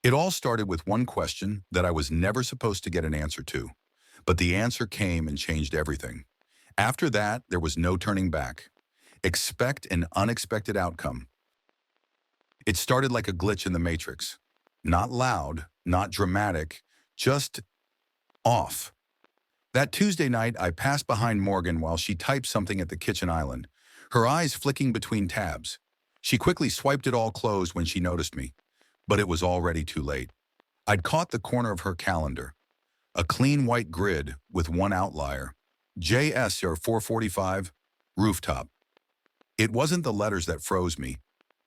It all started with one question that I was never supposed to get an answer to, but the answer came and changed everything. After that, there was no turning back. Expect an unexpected outcome. It started like a glitch in the matrix. Not loud, not dramatic, just off. That Tuesday night, I passed behind Morgan while she typed something at the kitchen island, her eyes flicking between tabs. She quickly swiped it all closed when she noticed me, but it was already too late. I'd caught the corner of her calendar, a clean white grid with one outlier, JS or 445, rooftop. It wasn't the letters that froze me.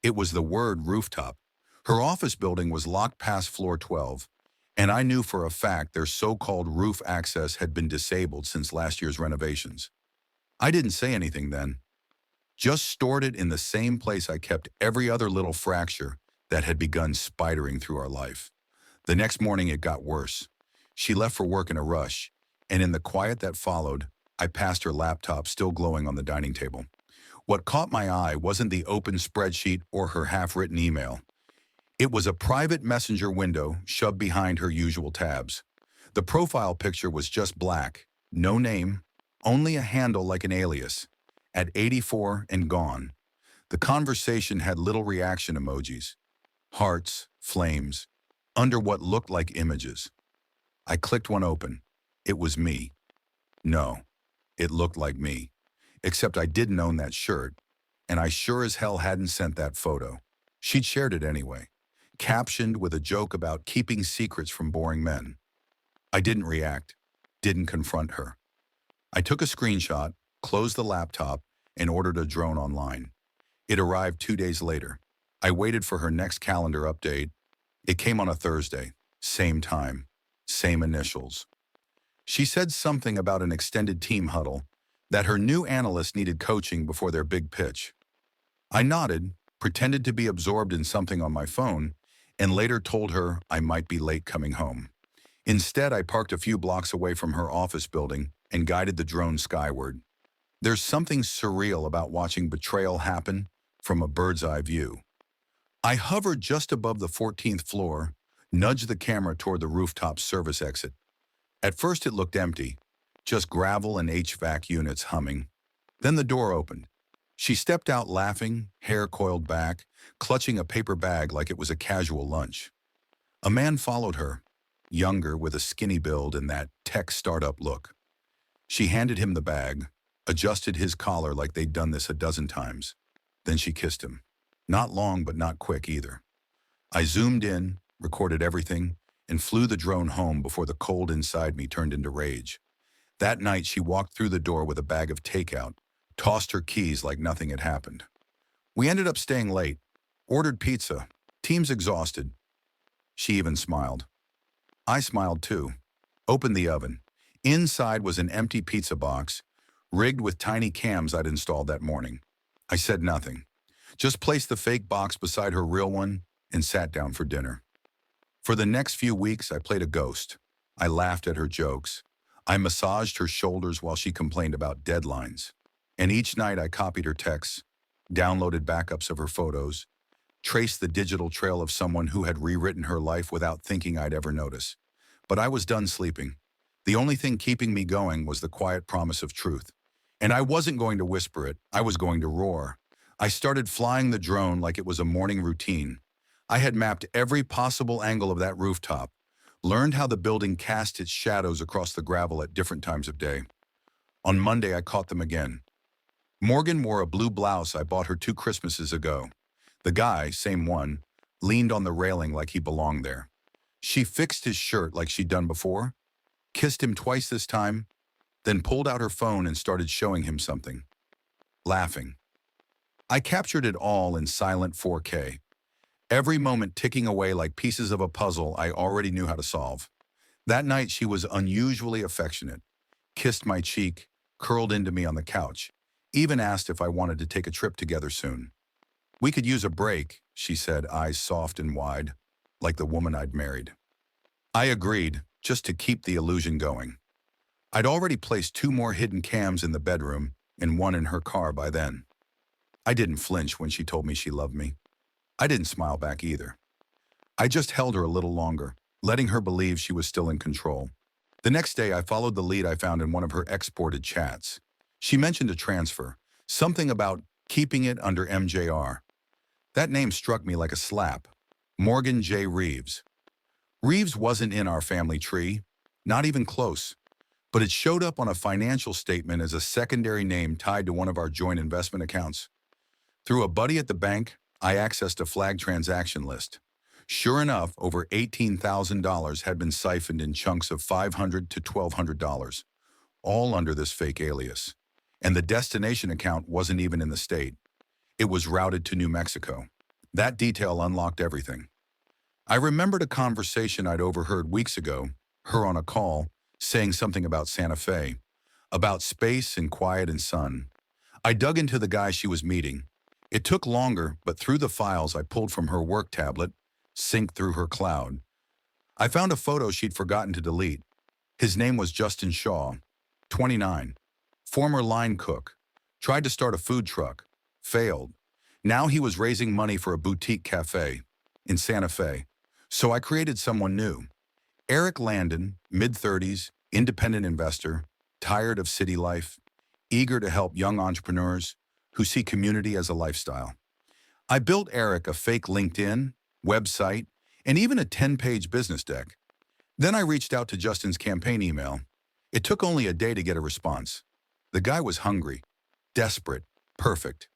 It was the word rooftop. Her office building was locked past floor 12, and I knew for a fact their so-called roof access had been disabled since last year's renovations. I didn't say anything then, just stored it in the same place I kept every other little fracture that had begun spidering through our life. The next morning it got worse. She left for work in a rush, and in the quiet that followed, I passed her laptop still glowing on the dining table. What caught my eye wasn't the open spreadsheet or her half-written email. It was a private messenger window shoved behind her usual tabs. The profile picture was just black, no name, only a handle like an alias, at 84 and gone. The conversation had little reaction emojis, hearts, flames, under what looked like images. I clicked one open. It was me. No, it looked like me. Except I didn't own that shirt, and I sure as hell hadn't sent that photo. She'd shared it anyway, captioned with a joke about keeping secrets from boring men. I didn't react, didn't confront her. I took a screenshot, closed the laptop, and ordered a drone online. It arrived 2 days later. I waited for her next calendar update. It came on a Thursday, same time, same initials. She said something about an extended team huddle, that her new analyst needed coaching before their big pitch. I nodded, pretended to be absorbed in something on my phone, and later told her I might be late coming home. Instead, I parked a few blocks away from her office building and guided the drone skyward. There's something surreal about watching betrayal happen from a bird's-eye view. I hovered just above the 14th floor, nudged the camera toward the rooftop service exit. At first it looked empty, just gravel and HVAC units humming. Then the door opened. She stepped out laughing, hair coiled back, clutching a paper bag like it was a casual lunch. A man followed her, younger with a skinny build and that tech startup look. She handed him the bag, adjusted his collar like they'd done this a dozen times. Then she kissed him. Not long, but not quick either. I zoomed in, recorded everything, and flew the drone home before the cold inside me turned into rage. That night, she walked through the door with a bag of takeout, tossed her keys like nothing had happened. We ended up staying late, ordered pizza, team's exhausted. She even smiled. I smiled too. Opened the oven. Inside was an empty pizza box, rigged with tiny cams I'd installed that morning. I said nothing. Just placed the fake box beside her real one and sat down for dinner. For the next few weeks, I played a ghost. I laughed at her jokes. I massaged her shoulders while she complained about deadlines. And each night I copied her texts, downloaded backups of her photos, traced the digital trail of someone who had rewritten her life without thinking I'd ever notice. But I was done sleeping. The only thing keeping me going was the quiet promise of truth. And I wasn't going to whisper it, I was going to roar. I started flying the drone like it was a morning routine. I had mapped every possible angle of that rooftop, learned how the building cast its shadows across the gravel at different times of day. On Monday, I caught them again. Morgan wore a blue blouse I bought her 2 Christmases ago. The guy, same one, leaned on the railing like he belonged there. She fixed his shirt like she'd done before, kissed him twice this time, then pulled out her phone and started showing him something. Laughing. I captured it all in silent 4K. Every moment ticking away like pieces of a puzzle I already knew how to solve. That night she was unusually affectionate, kissed my cheek, curled into me on the couch, even asked if I wanted to take a trip together soon. We could use a break, she said, eyes soft and wide, like the woman I'd married. I agreed, just to keep the illusion going. I'd already placed 2 more hidden cams in the bedroom and 1 in her car by then. I didn't flinch when she told me she loved me. I didn't smile back either. I just held her a little longer, letting her believe she was still in control. The next day, I followed the lead I found in one of her exported chats. She mentioned a transfer, something about keeping it under MJR. That name struck me like a slap. Morgan J. Reeves. Reeves wasn't in our family tree, not even close, but it showed up on a financial statement as a secondary name tied to one of our joint investment accounts. Through a buddy at the bank, I accessed a flagged transaction list. Sure enough, over $18,000 had been siphoned in chunks of $500 to $1,200, all under this fake alias. And the destination account wasn't even in the state. It was routed to New Mexico. That detail unlocked everything. I remembered a conversation I'd overheard weeks ago, her on a call, saying something about Santa Fe, about space and quiet and sun. I dug into the guy she was meeting. It took longer, but through the files I pulled from her work tablet, synced through her cloud, I found a photo she'd forgotten to delete. His name was Justin Shaw, 29, former line cook, tried to start a food truck, failed. Now he was raising money for a boutique cafe in Santa Fe. So I created someone new. Eric Landon, mid-30s, independent investor, tired of city life, eager to help young entrepreneurs who see community as a lifestyle. I built Eric a fake LinkedIn, website, and even a 10-page business deck. Then I reached out to Justin's campaign email. It took only a day to get a response. The guy was hungry, desperate, perfect.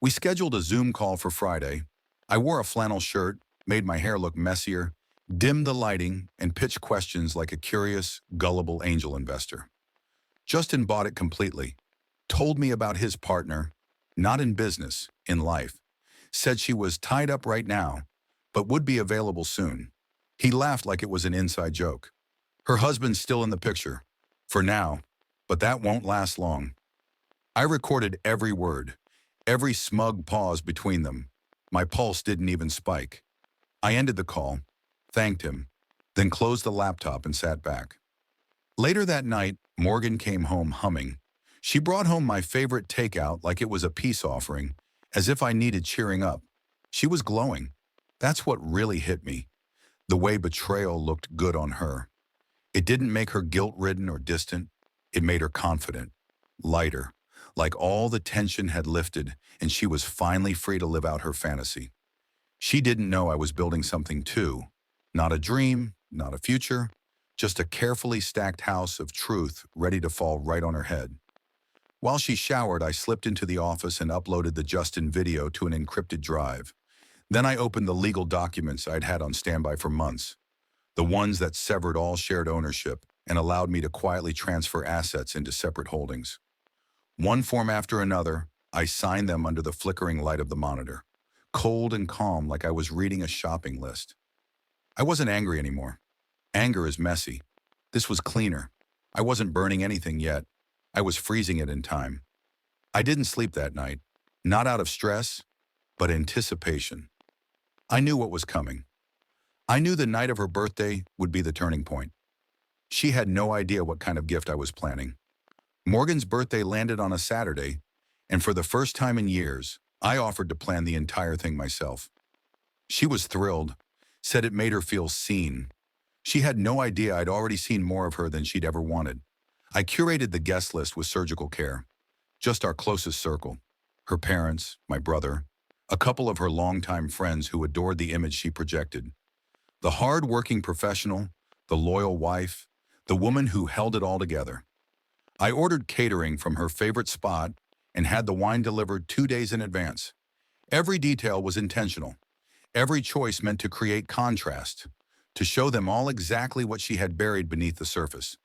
We scheduled a Zoom call for Friday. I wore a flannel shirt, made my hair look messier, dimmed the lighting, and pitched questions like a curious, gullible angel investor. Justin bought it completely, told me about his partner, not in business, in life, said she was tied up right now, but would be available soon. He laughed like it was an inside joke. Her husband's still in the picture, for now, but that won't last long. I recorded every word, every smug pause between them. My pulse didn't even spike. I ended the call, thanked him, then closed the laptop and sat back. Later that night, Morgan came home humming. She brought home my favorite takeout like it was a peace offering, as if I needed cheering up. She was glowing. That's what really hit me. The way betrayal looked good on her. It didn't make her guilt-ridden or distant. It made her confident, lighter, like all the tension had lifted and she was finally free to live out her fantasy. She didn't know I was building something too. Not a dream, not a future, just a carefully stacked house of truth ready to fall right on her head. While she showered, I slipped into the office and uploaded the Justin video to an encrypted drive. Then I opened the legal documents I'd had on standby for months, the ones that severed all shared ownership and allowed me to quietly transfer assets into separate holdings. One form after another, I signed them under the flickering light of the monitor, cold and calm like I was reading a shopping list. I wasn't angry anymore. Anger is messy. This was cleaner. I wasn't burning anything yet. I was freezing it in time. I didn't sleep that night, not out of stress, but anticipation. I knew what was coming. I knew the night of her birthday would be the turning point. She had no idea what kind of gift I was planning. Morgan's birthday landed on a Saturday, and for the first time in years, I offered to plan the entire thing myself. She was thrilled, said it made her feel seen. She had no idea I'd already seen more of her than she'd ever wanted. I curated the guest list with surgical care, just our closest circle, her parents, my brother, a couple of her longtime friends who adored the image she projected. The hard-working professional, the loyal wife, the woman who held it all together. I ordered catering from her favorite spot and had the wine delivered 2 days in advance. Every detail was intentional. Every choice meant to create contrast, to show them all exactly what she had buried beneath the surface.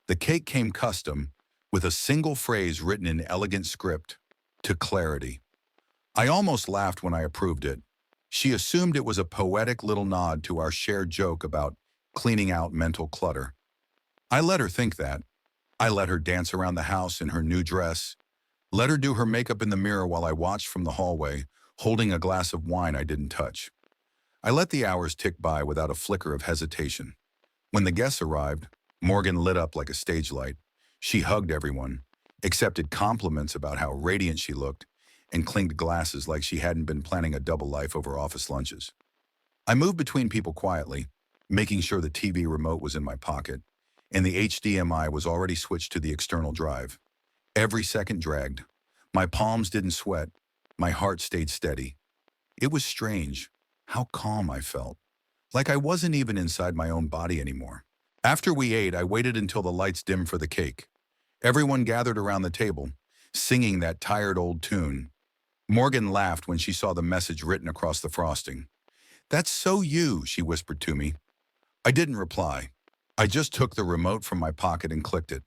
The cake came custom, with a single phrase written in elegant script, to clarity. I almost laughed when I approved it. She assumed it was a poetic little nod to our shared joke about cleaning out mental clutter. I let her think that. I let her dance around the house in her new dress, let her do her makeup in the mirror while I watched from the hallway, holding a glass of wine I didn't touch. I let the hours tick by without a flicker of hesitation. When the guests arrived, Morgan lit up like a stage light. She hugged everyone, accepted compliments about how radiant she looked, and clinked glasses like she hadn't been planning a double life over office lunches. I moved between people quietly, making sure the TV remote was in my pocket, and the HDMI was already switched to the external drive. Every second dragged. My palms didn't sweat. My heart stayed steady. It was strange how calm I felt, like I wasn't even inside my own body anymore. After we ate, I waited until the lights dimmed for the cake. Everyone gathered around the table, singing that tired old tune. Morgan laughed when she saw the message written across the frosting. "That's so you," she whispered to me. I didn't reply. I just took the remote from my pocket and clicked it.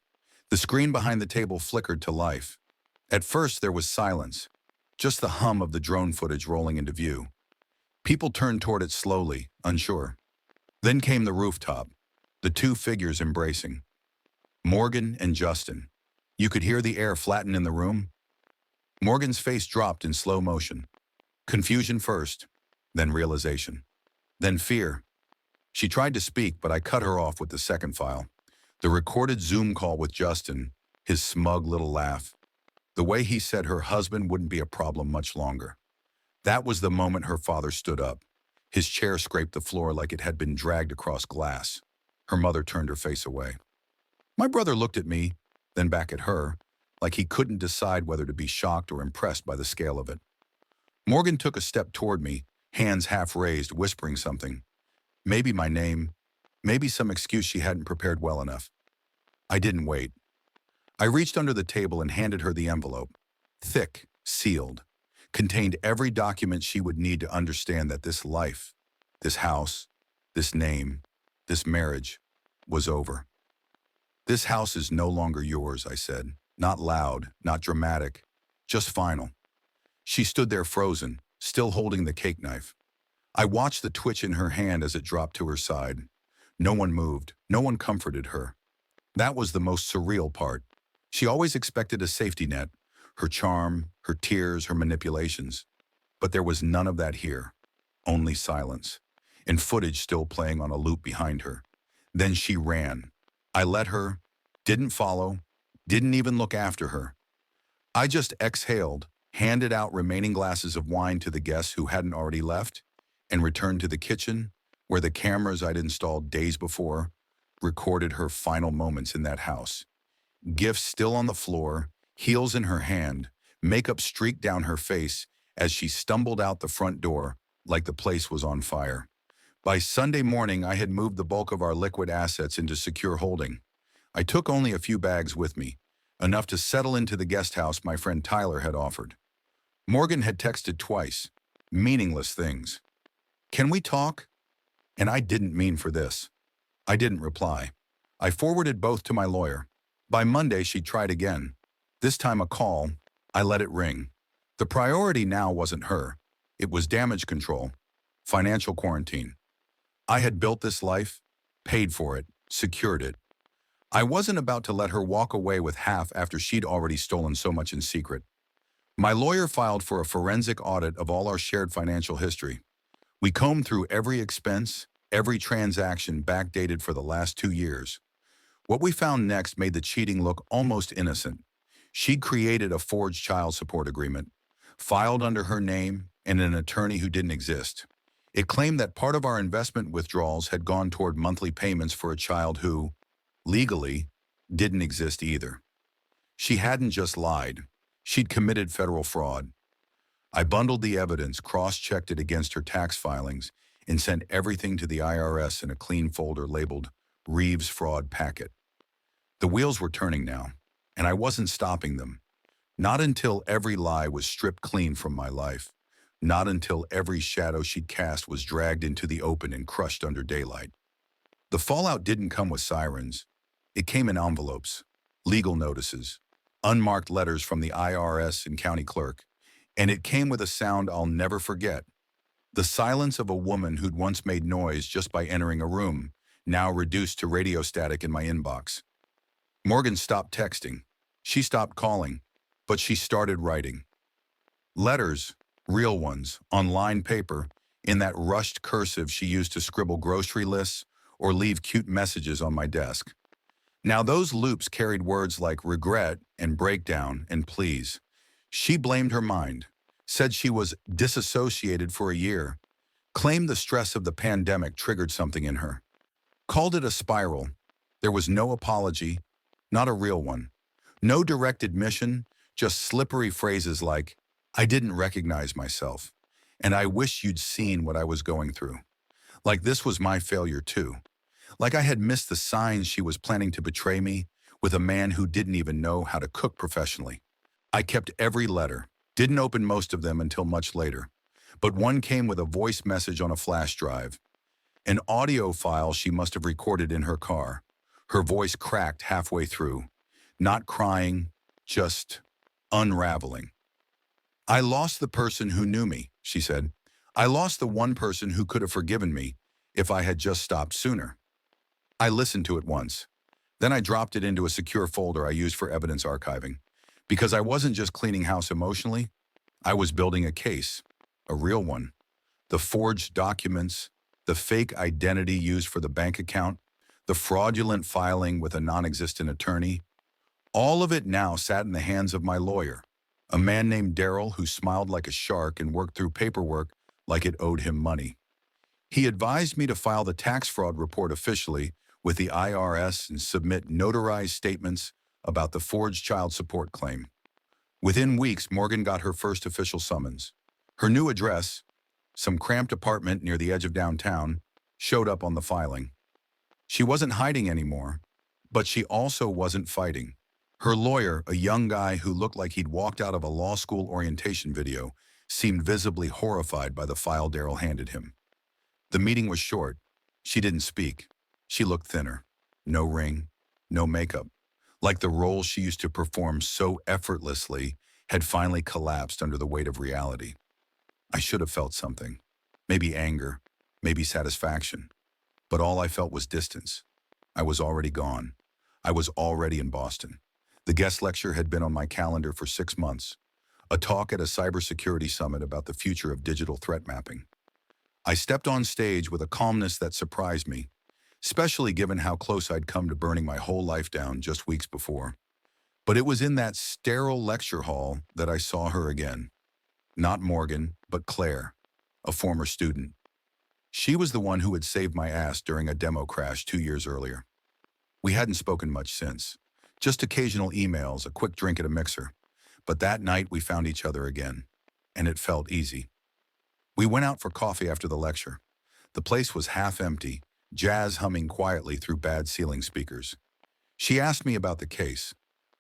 The screen behind the table flickered to life. At first, there was silence, just the hum of the drone footage rolling into view. People turned toward it slowly, unsure. Then came the rooftop, the two figures embracing. Morgan and Justin. You could hear the air flatten in the room. Morgan's face dropped in slow motion. Confusion first, then realization, then fear. She tried to speak, but I cut her off with the second file. The recorded Zoom call with Justin, his smug little laugh. The way he said her husband wouldn't be a problem much longer. That was the moment her father stood up. His chair scraped the floor like it had been dragged across glass. Her mother turned her face away. My brother looked at me, then back at her, like he couldn't decide whether to be shocked or impressed by the scale of it. Morgan took a step toward me, hands half raised, whispering something. Maybe my name, maybe some excuse she hadn't prepared well enough. I didn't wait. I reached under the table and handed her the envelope. Thick, sealed, contained every document she would need to understand that this life, this house, this name, this marriage, was over. "This house is no longer yours," I said. Not loud, not dramatic, just final. She stood there frozen, still holding the cake knife. I watched the twitch in her hand as it dropped to her side. No one moved, no one comforted her. That was the most surreal part. She always expected a safety net, her charm, her tears, her manipulations. But there was none of that here, only silence, and footage still playing on a loop behind her. Then she ran. I let her, didn't follow, didn't even look after her. I just exhaled, handed out remaining glasses of wine to the guests who hadn't already left, and returned to the kitchen, where the cameras I'd installed days before recorded her final moments in that house. Gifts still on the floor, heels in her hand, makeup streaked down her face as she stumbled out the front door like the place was on fire. By Sunday morning, I had moved the bulk of our liquid assets into secure holding. I took only a few bags with me, enough to settle into the guest house my friend Tyler had offered. Morgan had texted twice, meaningless things. "Can we talk?" And I didn't mean for this. I didn't reply. I forwarded both to my lawyer. By Monday, she tried again. This time a call. I let it ring. The priority now wasn't her. It was damage control, financial quarantine. I had built this life, paid for it, secured it. I wasn't about to let her walk away with half after she'd already stolen so much in secret. My lawyer filed for a forensic audit of all our shared financial history. We combed through every expense, every transaction backdated for the last 2 years. What we found next made the cheating look almost innocent. She'd created a forged child support agreement, filed under her name and an attorney who didn't exist. It claimed that part of our investment withdrawals had gone toward monthly payments for a child who, legally, didn't exist either. She hadn't just lied. She'd committed federal fraud. I bundled the evidence, cross-checked it against her tax filings, and sent everything to the IRS in a clean folder labeled Reeves Fraud Packet. The wheels were turning now, and I wasn't stopping them. Not until every lie was stripped clean from my life. Not until every shadow she'd cast was dragged into the open and crushed under daylight. The fallout didn't come with sirens. It came in envelopes, legal notices, unmarked letters from the IRS and county clerk, and it came with a sound I'll never forget. The silence of a woman who'd once made noise just by entering a room, now reduced to radio static in my inbox. Morgan stopped texting. She stopped calling, but she started writing. Letters, real ones, on lined paper, in that rushed cursive she used to scribble grocery lists or leave cute messages on my desk. Now those loops carried words like regret and breakdown and please. She blamed her mind, said she was disassociated for a year, Claimed the stress of the pandemic triggered something in her. Called it a spiral. There was no apology, not a real one. No direct admission, just slippery phrases like, "I didn't recognize myself," and "I wish you'd seen what I was going through." Like this was my failure too. Like I had missed the signs she was planning to betray me with a man who didn't even know how to cook professionally. I kept every letter, didn't open most of them until much later, but one came with a voice message on a flash drive, an audio file she must have recorded in her car. Her voice cracked halfway through, not crying, just unraveling. "I lost the person who knew me," she said. "I lost the one person who could have forgiven me if I had just stopped sooner." I listened to it once. Then I dropped it into a secure folder I used for evidence archiving. Because I wasn't just cleaning house emotionally, I was building a case, a real one. The forged documents, the fake identity used for the bank account, the fraudulent filing with a non-existent attorney, all of it now sat in the hands of my lawyer, a man named Daryl who smiled like a shark and worked through paperwork like it owed him money. He advised me to file the tax fraud report officially with the IRS and submit notarized statements about the forged child support claim. Within weeks, Morgan got her first official summons. Her new address, some cramped apartment near the edge of downtown, showed up on the filing. She wasn't hiding anymore, but she also wasn't fighting. Her lawyer, a young guy who looked like he'd walked out of a law school orientation video, seemed visibly horrified by the file Daryl handed him. The meeting was short. She didn't speak. She looked thinner. No ring, no makeup. Like the role she used to perform so effortlessly had finally collapsed under the weight of reality. I should have felt something. Maybe anger, maybe satisfaction. But all I felt was distance. I was already gone. I was already in Boston. The guest lecture had been on my calendar for 6 months. A talk at a cybersecurity summit about the future of digital threat mapping. I stepped on stage with a calmness that surprised me, especially given how close I'd come to burning my whole life down just weeks before. But it was in that sterile lecture hall that I saw her again. Not Morgan, but Claire, a former student. She was the one who had saved my ass during a demo crash 2 years earlier. We hadn't spoken much since. Just occasional emails, a quick drink at a mixer. But that night we found each other again, and it felt easy. We went out for coffee after the lecture. The place was half empty, jazz humming quietly through bad ceiling speakers. She asked me about the case.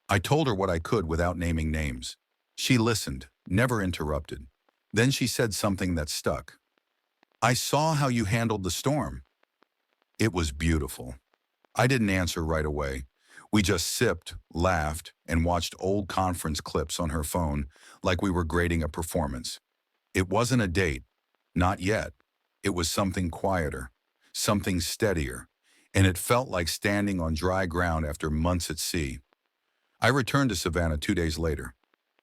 I told her what I could without naming names. She listened, never interrupted. Then she said something that stuck. "I saw how you handled the storm." It was beautiful. I didn't answer right away. We just sipped, laughed, and watched old conference clips on her phone like we were grading a performance. It wasn't a date. Not yet. It was something quieter, something steadier, and it felt like standing on dry ground after months at sea. I returned to Savannah 2 days later.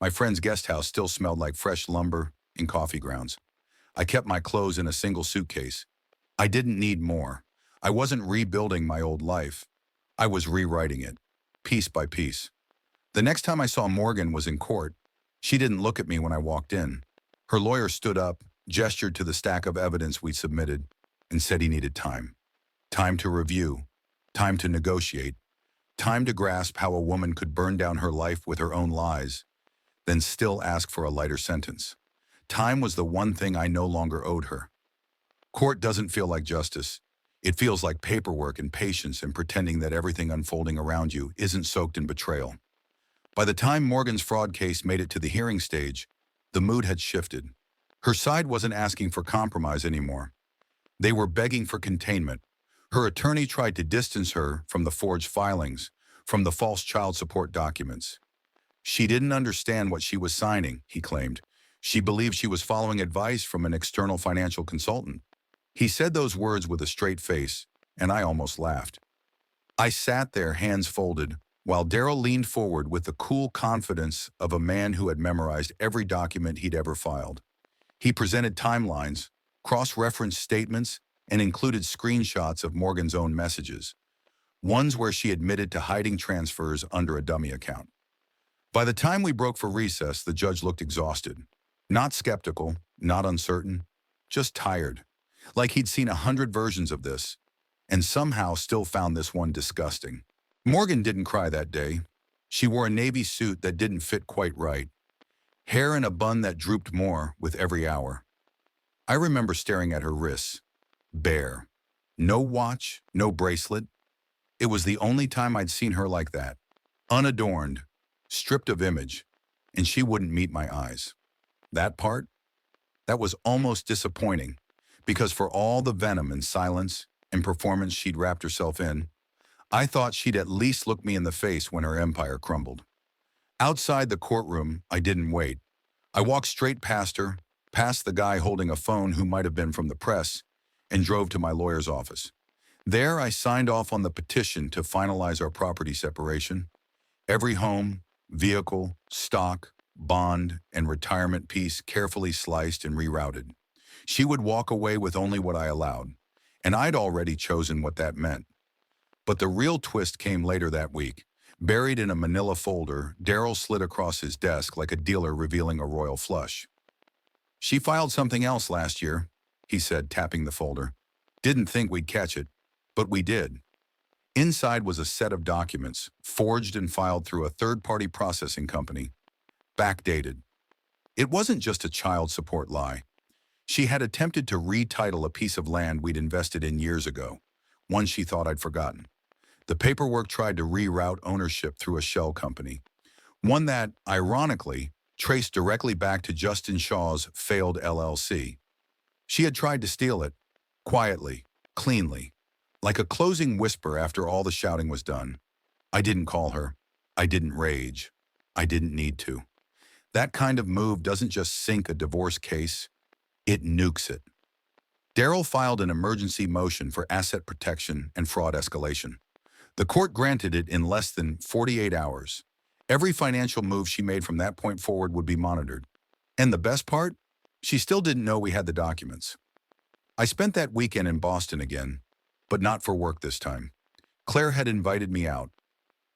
My friend's guest house still smelled like fresh lumber and coffee grounds. I kept my clothes in a single suitcase. I didn't need more. I wasn't rebuilding my old life. I was rewriting it, piece by piece. The next time I saw Morgan was in court. She didn't look at me when I walked in. Her lawyer stood up, gestured to the stack of evidence we'd submitted, and said he needed time. Time to review, time to negotiate, time to grasp how a woman could burn down her life with her own lies, then still ask for a lighter sentence. Time was the one thing I no longer owed her. Court doesn't feel like justice. It feels like paperwork and patience and pretending that everything unfolding around you isn't soaked in betrayal. By the time Morgan's fraud case made it to the hearing stage, the mood had shifted. Her side wasn't asking for compromise anymore. They were begging for containment. Her attorney tried to distance her from the forged filings, from the false child support documents. She didn't understand what she was signing, he claimed. She believed she was following advice from an external financial consultant. He said those words with a straight face, and I almost laughed. I sat there, hands folded, while Daryl leaned forward with the cool confidence of a man who had memorized every document he'd ever filed. He presented timelines, cross-referenced statements, and included screenshots of Morgan's own messages, ones where she admitted to hiding transfers under a dummy account. By the time we broke for recess, the judge looked exhausted. Not skeptical, not uncertain, just tired. Like he'd seen 100 versions of this, and somehow still found this one disgusting. Morgan didn't cry that day. She wore a navy suit that didn't fit quite right, hair in a bun that drooped more with every hour. I remember staring at her wrists, bare. No watch, no bracelet. It was the only time I'd seen her like that, unadorned, stripped of image, and she wouldn't meet my eyes. That part? That was almost disappointing, because for all the venom and silence and performance she'd wrapped herself in, I thought she'd at least look me in the face when her empire crumbled. Outside the courtroom, I didn't wait. I walked straight past her, past the guy holding a phone who might have been from the press, and drove to my lawyer's office. There, I signed off on the petition to finalize our property separation. Every home, vehicle, stock, bond, and retirement piece carefully sliced and rerouted. She would walk away with only what I allowed, and I'd already chosen what that meant. But the real twist came later that week. Buried in a manila folder, Daryl slid across his desk like a dealer revealing a royal flush. "She filed something else last year," he said, tapping the folder. "Didn't think we'd catch it, but we did." Inside was a set of documents, forged and filed through a third-party processing company, backdated. It wasn't just a child support lie. She had attempted to retitle a piece of land we'd invested in years ago, one she thought I'd forgotten. The paperwork tried to reroute ownership through a shell company, one that, ironically, traced directly back to Justin Shaw's failed LLC. She had tried to steal it, quietly, cleanly, like a closing whisper after all the shouting was done. I didn't call her. I didn't rage. I didn't need to. That kind of move doesn't just sink a divorce case, it nukes it. Daryl filed an emergency motion for asset protection and fraud escalation. The court granted it in less than 48 hours. Every financial move she made from that point forward would be monitored. And the best part? She still didn't know we had the documents. I spent that weekend in Boston again, but not for work this time. Claire had invited me out.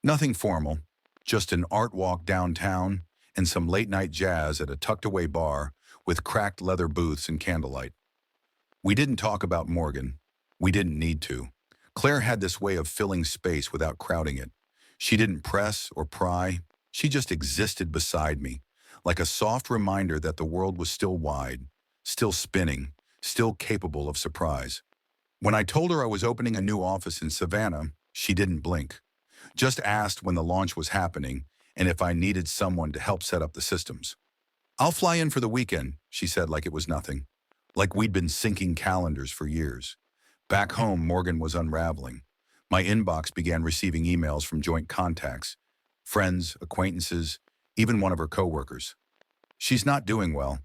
Nothing formal, just an art walk downtown and some late-night jazz at a tucked-away bar with cracked leather booths and candlelight. We didn't talk about Morgan. We didn't need to. Claire had this way of filling space without crowding it. She didn't press or pry. She just existed beside me, like a soft reminder that the world was still wide, still spinning, still capable of surprise. When I told her I was opening a new office in Savannah, she didn't blink. Just asked when the launch was happening and if I needed someone to help set up the systems. "I'll fly in for the weekend," she said like it was nothing. Like we'd been syncing calendars for years. Back home, Morgan was unraveling. My inbox began receiving emails from joint contacts, friends, acquaintances, even one of her coworkers. "She's not doing well.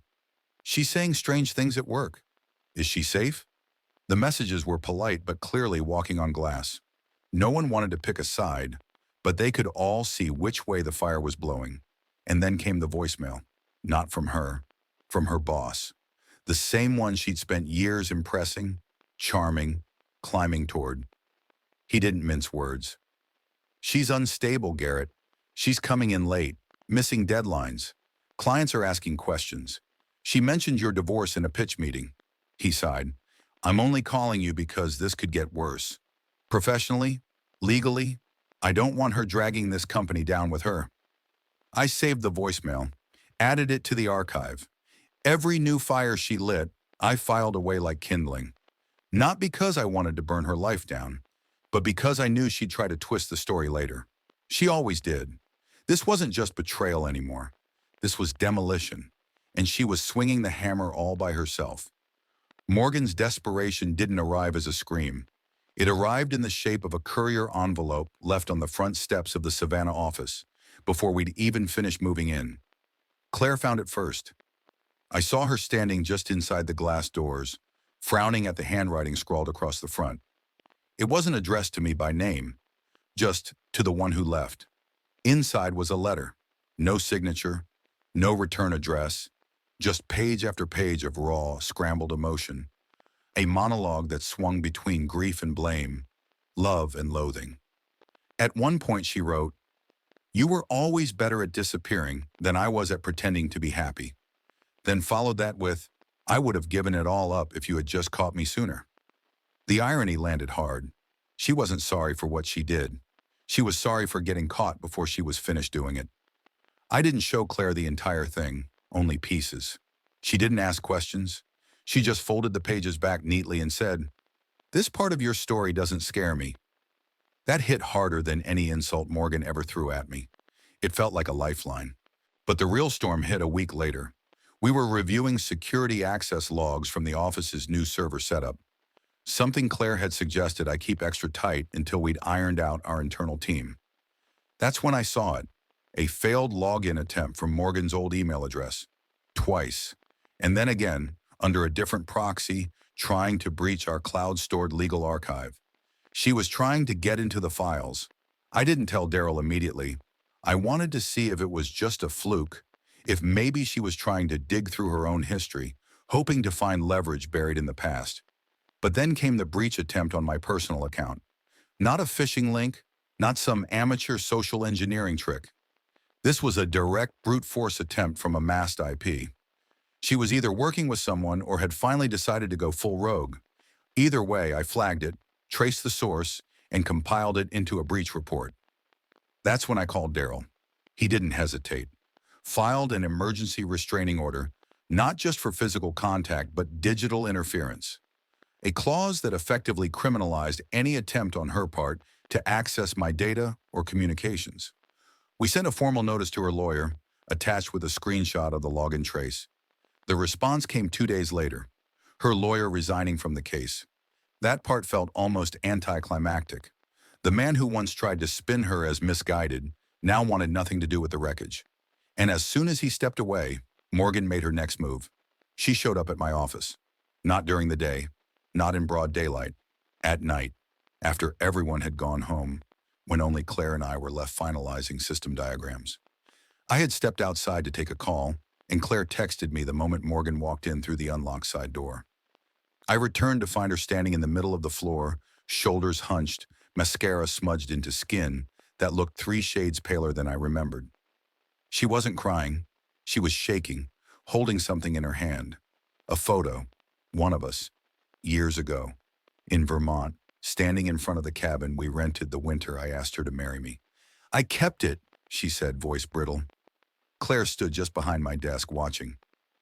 She's saying strange things at work. Is she safe?" The messages were polite but clearly walking on glass. No one wanted to pick a side, but they could all see which way the fire was blowing. And then came the voicemail. Not from her, from her boss. The same one she'd spent years impressing, charming, climbing toward. He didn't mince words. "She's unstable, Garrett. She's coming in late, missing deadlines. Clients are asking questions. She mentioned your divorce in a pitch meeting." He sighed. "I'm only calling you because this could get worse. Professionally, legally, I don't want her dragging this company down with her." I saved the voicemail, added it to the archive. Every new fire she lit, I filed away like kindling. Not because I wanted to burn her life down, but because I knew she'd try to twist the story later. She always did. This wasn't just betrayal anymore. This was demolition, and she was swinging the hammer all by herself. Morgan's desperation didn't arrive as a scream. It arrived in the shape of a courier envelope left on the front steps of the Savannah office before we'd even finished moving in. Claire found it first. I saw her standing just inside the glass doors, frowning at the handwriting scrawled across the front. It wasn't addressed to me by name, just to the one who left. Inside was a letter. No signature, no return address, just page after page of raw, scrambled emotion. A monologue that swung between grief and blame, love and loathing. At one point she wrote, "You were always better at disappearing than I was at pretending to be happy." Then followed that with, I would have given it all up if you had just caught me sooner." The irony landed hard. She wasn't sorry for what she did. She was sorry for getting caught before she was finished doing it. I didn't show Claire the entire thing, only pieces. She didn't ask questions. She just folded the pages back neatly and said, "This part of your story doesn't scare me." That hit harder than any insult Morgan ever threw at me. It felt like a lifeline. But the real storm hit a week later. We were reviewing security access logs from the office's new server setup. Something Claire had suggested I keep extra tight until we'd ironed out our internal team. That's when I saw it. A failed login attempt from Morgan's old email address. Twice. And then again, under a different proxy, trying to breach our cloud-stored legal archive. She was trying to get into the files. I didn't tell Daryl immediately. I wanted to see if it was just a fluke, if maybe she was trying to dig through her own history, hoping to find leverage buried in the past. But then came the breach attempt on my personal account. Not a phishing link, not some amateur social engineering trick. This was a direct brute force attempt from a masked IP. She was either working with someone or had finally decided to go full rogue. Either way, I flagged it, traced the source, and compiled it into a breach report. That's when I called Daryl. He didn't hesitate. Filed an emergency restraining order, not just for physical contact, but digital interference. A clause that effectively criminalized any attempt on her part to access my data or communications. We sent a formal notice to her lawyer, attached with a screenshot of the login trace. The response came 2 days later, her lawyer resigning from the case. That part felt almost anticlimactic. The man who once tried to spin her as misguided now wanted nothing to do with the wreckage. And as soon as he stepped away, Morgan made her next move. She showed up at my office. Not during the day, not in broad daylight, at night, after everyone had gone home, when only Claire and I were left finalizing system diagrams. I had stepped outside to take a call, and Claire texted me the moment Morgan walked in through the unlocked side door. I returned to find her standing in the middle of the floor, shoulders hunched, mascara smudged into skin that looked 3 shades paler than I remembered. She wasn't crying. She was shaking, holding something in her hand. A photo, one of us, years ago, in Vermont, standing in front of the cabin we rented the winter I asked her to marry me. "I kept it," she said, voice brittle. Claire stood just behind my desk watching,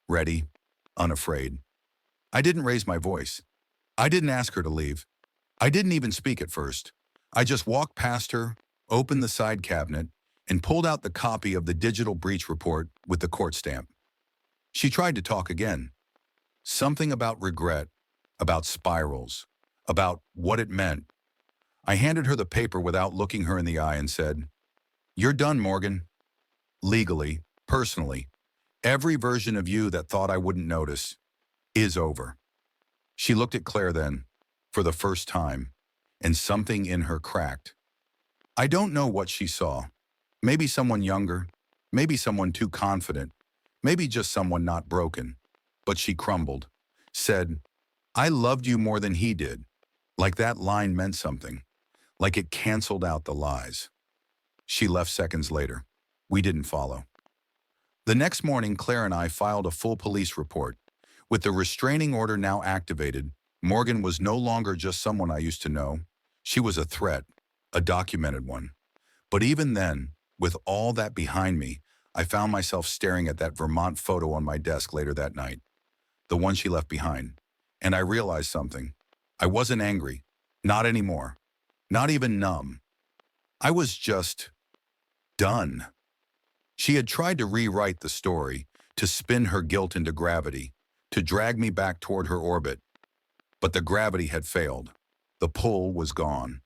ready, unafraid. I didn't raise my voice. I didn't ask her to leave. I didn't even speak at first. I just walked past her, opened the side cabinet, and pulled out the copy of the digital breach report with the court stamp. She tried to talk again. Something about regret, about spirals, about what it meant. I handed her the paper without looking her in the eye and said, "You're done, Morgan. Legally, personally, every version of you that thought I wouldn't notice is over." She looked at Claire then, for the first time, and something in her cracked. I don't know what she saw. Maybe someone younger, maybe someone too confident, maybe just someone not broken. But she crumbled, said, "I loved you more than he did." Like that line meant something, like it canceled out the lies. She left seconds later. We didn't follow. The next morning, Claire and I filed a full police report. With the restraining order now activated, Morgan was no longer just someone I used to know. She was a threat, a documented one. But even then, with all that behind me, I found myself staring at that Vermont photo on my desk later that night, the one she left behind. And I realized something. I wasn't angry. Not anymore. Not even numb. I was just done. She had tried to rewrite the story, to spin her guilt into gravity, to drag me back toward her orbit. But the gravity had failed. The pull was gone.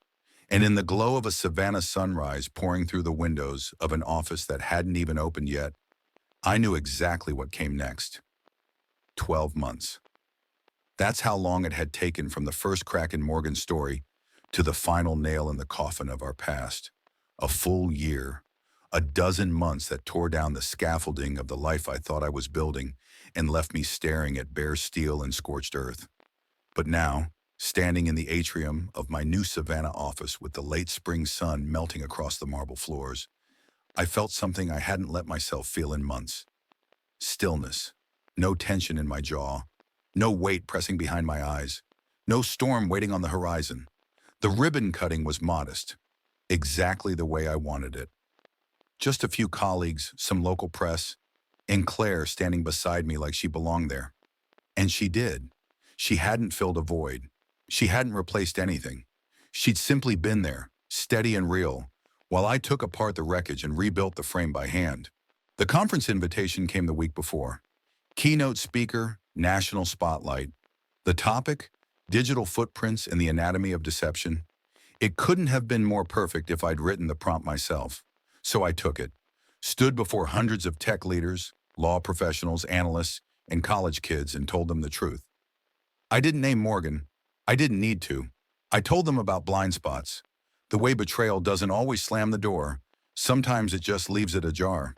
And in the glow of a Savannah sunrise pouring through the windows of an office that hadn't even opened yet, I knew exactly what came next. 12 months. That's how long it had taken from the first crack in Morgan's story to the final nail in the coffin of our past. A full year. A dozen months that tore down the scaffolding of the life I thought I was building and left me staring at bare steel and scorched earth. But now, standing in the atrium of my new Savannah office with the late spring sun melting across the marble floors, I felt something I hadn't let myself feel in months. Stillness. No tension in my jaw. No weight pressing behind my eyes. No storm waiting on the horizon. The ribbon cutting was modest, exactly the way I wanted it. Just a few colleagues, some local press, and Claire standing beside me like she belonged there. And she did. She hadn't filled a void. She hadn't replaced anything. She'd simply been there, steady and real, while I took apart the wreckage and rebuilt the frame by hand. The conference invitation came the week before. Keynote speaker, national spotlight. The topic, digital footprints and the anatomy of deception. It couldn't have been more perfect if I'd written the prompt myself. So I took it, stood before hundreds of tech leaders, law professionals, analysts, and college kids and told them the truth. I didn't name Morgan. I didn't need to. I told them about blind spots. The way betrayal doesn't always slam the door. Sometimes it just leaves it ajar.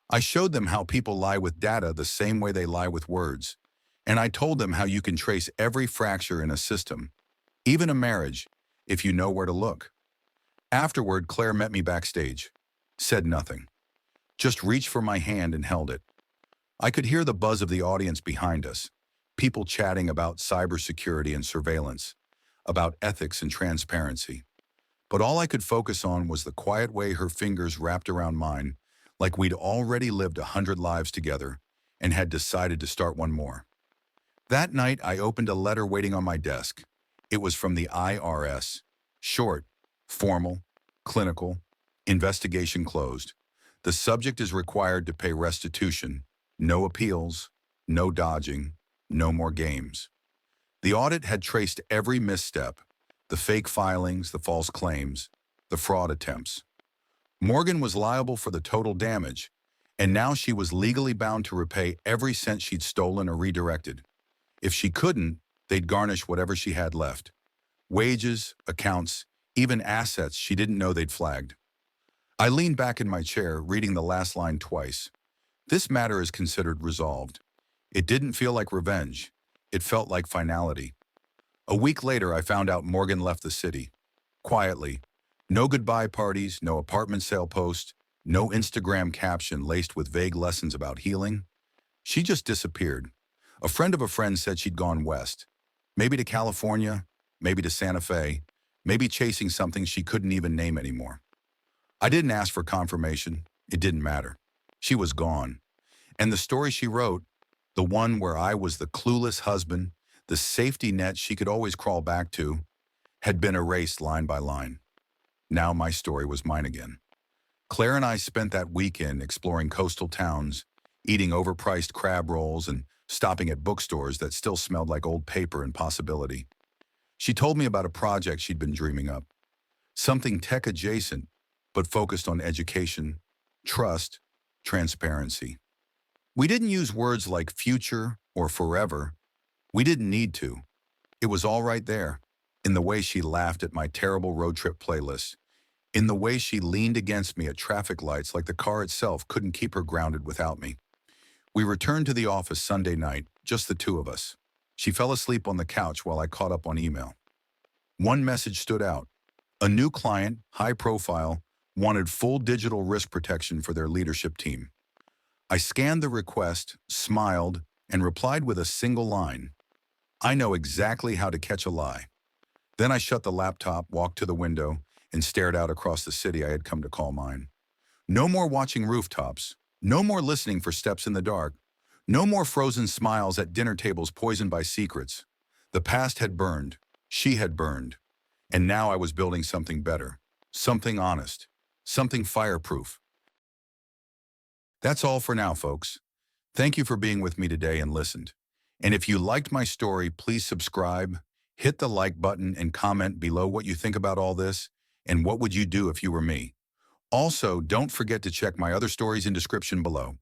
I showed them how people lie with data the same way they lie with words. And I told them how you can trace every fracture in a system, even a marriage, if you know where to look. Afterward, Claire met me backstage, said nothing, just reached for my hand and held it. I could hear the buzz of the audience behind us, people chatting about cybersecurity and surveillance, about ethics and transparency. But all I could focus on was the quiet way her fingers wrapped around mine, like we'd already lived 100 lives together and had decided to start one more. That night, I opened a letter waiting on my desk. It was from the IRS. Short, formal, clinical, investigation closed. The subject is required to pay restitution. No appeals, no dodging, no more games. The audit had traced every misstep, the fake filings, the false claims, the fraud attempts. Morgan was liable for the total damage, and now she was legally bound to repay every cent she'd stolen or redirected. If she couldn't, they'd garnish whatever she had left. Wages, accounts, even assets she didn't know they'd flagged. I leaned back in my chair, reading the last line twice. This matter is considered resolved. It didn't feel like revenge. It felt like finality. A week later, I found out Morgan left the city. Quietly. No goodbye parties, no apartment sale post, no Instagram caption laced with vague lessons about healing. She just disappeared. A friend of a friend said she'd gone west. Maybe to California, maybe to Santa Fe, maybe chasing something she couldn't even name anymore. I didn't ask for confirmation. It didn't matter. She was gone. And the story she wrote, the one where I was the clueless husband, the safety net she could always crawl back to, had been erased line by line. Now my story was mine again. Claire and I spent that weekend exploring coastal towns, eating overpriced crab rolls and stopping at bookstores that still smelled like old paper and possibility. She told me about a project she'd been dreaming up. Something tech-adjacent, but focused on education, trust, transparency. We didn't use words like future or forever. We didn't need to. It was all right there, in the way she laughed at my terrible road trip playlist, in the way she leaned against me at traffic lights like the car itself couldn't keep her grounded without me. We returned to the office Sunday night, just the two of us. She fell asleep on the couch while I caught up on email. One message stood out. A new client, high profile, wanted full digital risk protection for their leadership team. I scanned the request, smiled, and replied with a single line. I know exactly how to catch a lie. Then I shut the laptop, walked to the window, and stared out across the city I had come to call mine. No more watching rooftops. No more listening for steps in the dark. No more frozen smiles at dinner tables poisoned by secrets. The past had burned. She had burned. And now I was building something better. Something honest. Something fireproof. That's all for now, folks. Thank you for being with me today and listened. And if you liked my story, please subscribe, hit the like button, and comment below what you think about all this and what would you do if you were me. Also, don't forget to check my other stories in description below.